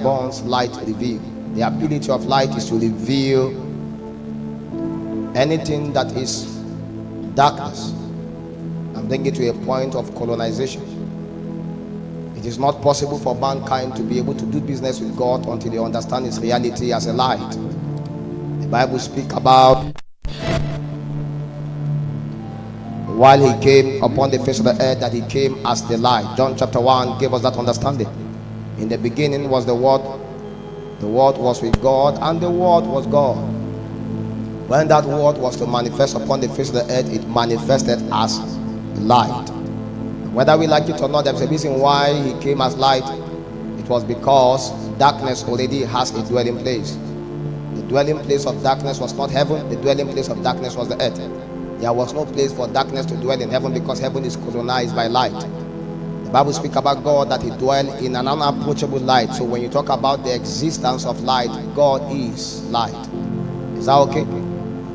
bonds light reveal. The ability of light is to reveal anything that is darkness and bring it to a point of colonization. It is not possible for mankind to be able to do business with God until they understand His reality as a light. The Bible speaks about while He came upon the face of the earth that He came as the light. John chapter 1 gave us that understanding. In the beginning was the Word was with God, and the Word was God. When that Word was to manifest upon the face of the earth, it manifested as light. Whether we like it or not, there's a reason why He came as light. It was because darkness already has a dwelling place. The dwelling place of darkness was not heaven. The dwelling place of darkness was the earth. There was no place for darkness to dwell in heaven because heaven is colonized by light. The Bible speaks about God that He dwells in an unapproachable light. So when you talk about the existence of light, God is light. Is that okay?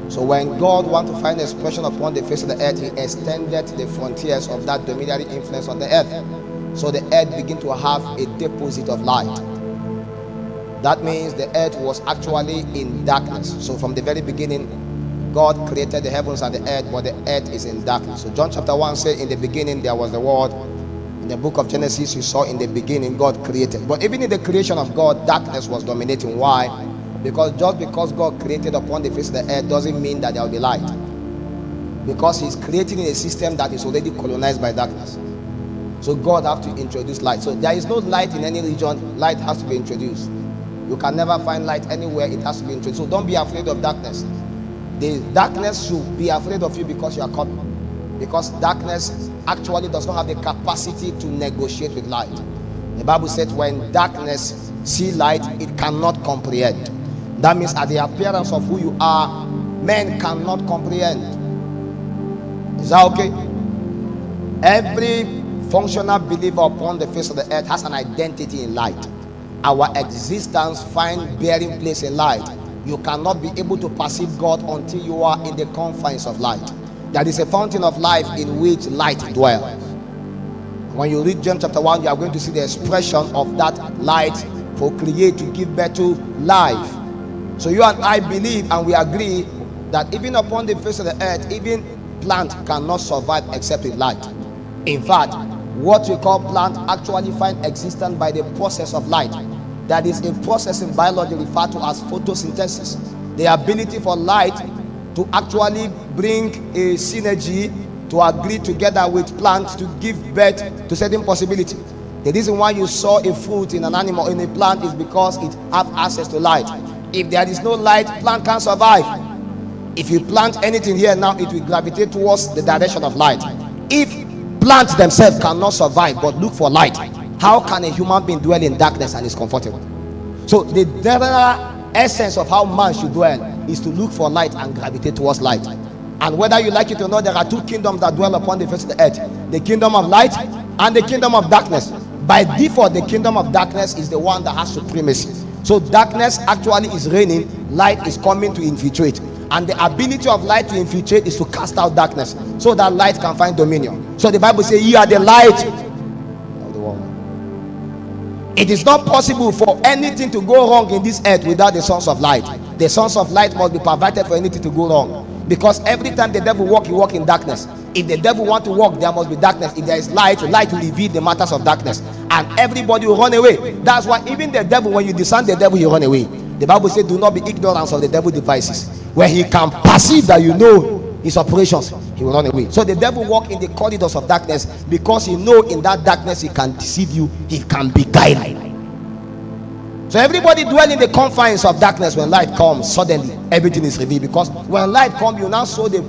So when God wants to find expression upon the face of the earth, He extended the frontiers of that dominion influence on the earth. So the earth began to have a deposit of light. That means the earth was actually in darkness. So from the very beginning, God created the heavens and the earth, but the earth is in darkness. So John chapter 1 says, in the beginning there was the Word. In the book of Genesis, you saw in the beginning God created. But even in the creation of God, darkness was dominating. Why? Because just because God created upon the face of the earth doesn't mean that there will be light. Because He's creating in a system that is already colonized by darkness. So God has to introduce light. So there is no light in any region. Light has to be introduced. You can never find light anywhere. It has to be introduced. So don't be afraid of darkness. The darkness should be afraid of you because you are coming. Because darkness actually does not have the capacity to negotiate with light. The Bible said when darkness see light, it cannot comprehend. That means at the appearance of who you are, men cannot comprehend. Is that okay? Every functional believer upon the face of the earth has an identity in light. Our existence finds bearing place in light. You cannot be able to perceive God until you are in the confines of light. There is a fountain of life in which light dwells. When you read John chapter 1, you are going to see the expression of that light procreate to give birth to life. So you and I believe and we agree that even upon the face of the earth, even plant cannot survive except with light. In fact, what we call plant actually find existence by the process of light. That is a process in biology referred to as photosynthesis. The ability for light to actually bring a synergy to agree together with plants to give birth to certain possibility. The reason why you saw a fruit in an animal, in a plant, is because it have access to light. If there is no light, plant can't survive. If you plant anything here now, it will gravitate towards the direction of light. If plants themselves cannot survive but look for light, how can a human being dwell in darkness and is comfortable? So the general essence of how man should dwell is to look for light and gravitate towards light. And whether you like it or not, there are two kingdoms that dwell upon the face of the earth: the kingdom of light and the kingdom of darkness. By default, the kingdom of darkness is the one that has supremacy. So darkness actually is reigning, light is coming to infiltrate. And the ability of light to infiltrate is to cast out darkness so that light can find dominion. So the Bible says, "Ye are the light of the world." It is not possible for anything to go wrong in this earth without the sons of light. The sons of light must be provided for anything to go wrong. Because every time the devil walk, he walk in darkness. If the devil want to walk, there must be darkness. If there is light, light will reveal the matters of darkness, and everybody will run away. That's why even the devil, when you discern the devil, he run away. The Bible says, "Do not be ignorant of the devil's devices." Where he can perceive that you know his operations, he will run away. So the devil walk in the corridors of darkness because he know in that darkness he can deceive you, he can beguile. So everybody dwell in the confines of darkness. When light comes, suddenly everything is revealed. Because when light comes, you now show the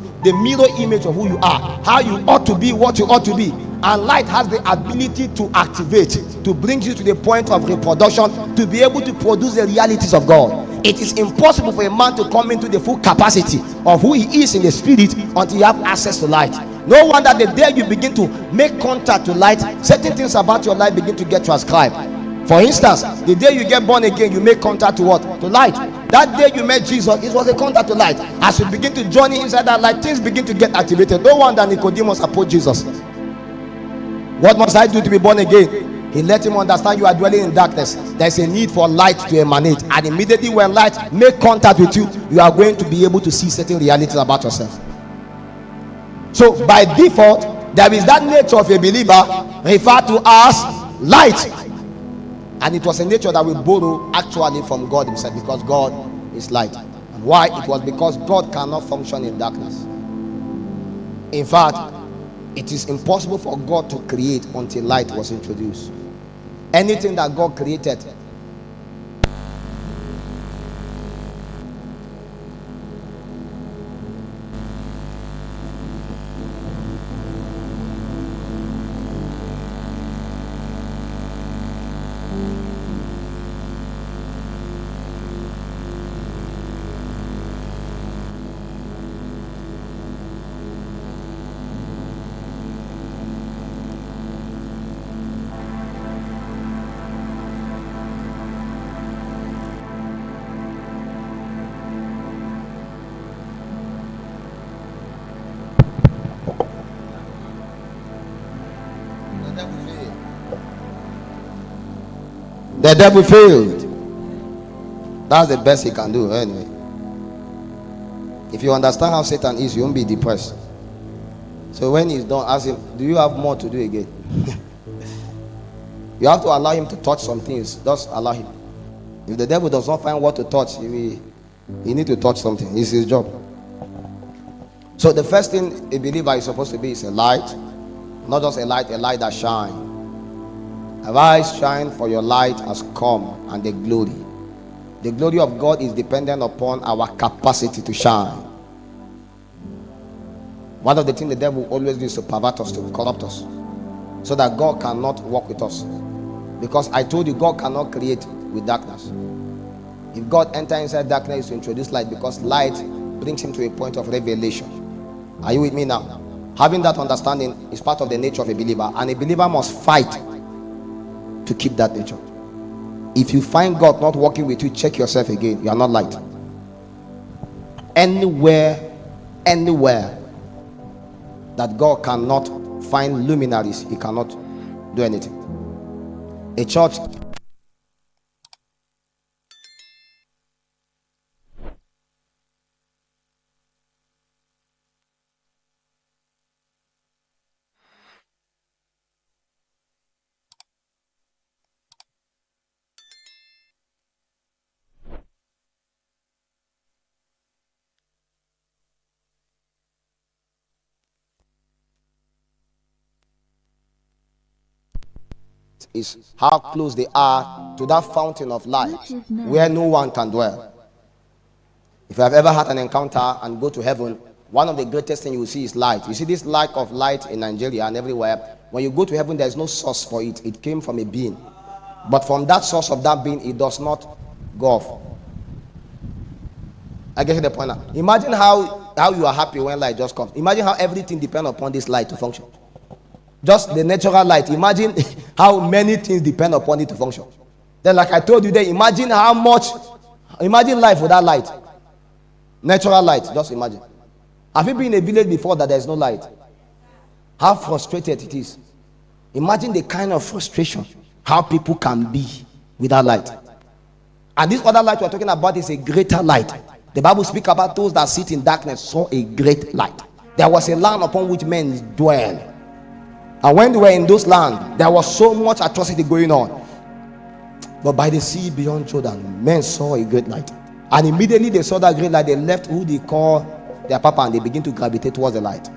mirror image of who you are, how you ought to be, what you ought to be. And light has the ability to activate, to bring you to the point of reproduction, to be able to produce the realities of God. It is impossible for a man to come into the full capacity of who he is in the spirit until you have access to light. No wonder the day you begin to make contact to light, certain things about your life begin to get transcribed. For instance, the day you get born again, you make contact to what? To light. That day you met Jesus, it was a contact to light. As you begin to journey inside that light, things begin to get activated. No wonder Nicodemus approached Jesus. What must I do to be born again? He let him understand you are dwelling in darkness. There's a need for light to emanate, and immediately when light make contact with you, you are going to be able to see certain realities about yourself. So by default, there is that nature of a believer referred to as light, and it was a nature that we borrow actually from God himself, because God is light. And why? It was because God cannot function in darkness. In fact, it is impossible for God to create until light was introduced. Anything that God created, the devil failed. That's the best he can do anyway. If you understand how Satan is, you won't be depressed. So when he's done, ask him, do you have more to do again? You have to allow him to touch some things. Just allow him. If the devil does not find what to touch, he need to touch something. It's his job. So the first thing a believer is supposed to be is a light. Not just a light that shines. Arise, shine, for your light has come, and the glory of God is dependent upon our capacity to shine. One of the things the devil always does is to pervert us, to corrupt us, so that God cannot work with us. Because I told you, God cannot create with darkness. If God enters inside darkness, to introduce light, because light brings him to a point of revelation. Are you with me now? Having that understanding is part of the nature of a believer, and a believer must fight to keep that nature. If you find God not working with you, check yourself again. You are not light. Anywhere that God cannot find luminaries, he cannot do anything. A church is how close they are to that fountain of light where no one can dwell. If you have ever had an encounter and go to heaven, one of the greatest things you will see is light. You see this lack of light in Nigeria and everywhere. When you go to heaven, there is no source for it. It came from a being, but from that source of that being, it does not go off. I get the point now. Imagine how you are happy when light just comes. Imagine how everything depends upon this light to function. Just the natural light. Imagine how many things depend upon it to function. Then, like I told you there, imagine life without light. Natural light. Just imagine. Have you been in a village before that there is no light? How frustrated it is. Imagine the kind of frustration how people can be without light. And this other light we're talking about is a greater light. The Bible speaks about those that sit in darkness saw a great light. There was a land upon which men dwell. And when they were in those lands, there was so much atrocity going on. But by the sea beyond Jordan, men saw a great light. And immediately they saw that great light, they left who they call their papa and they begin to gravitate towards the light.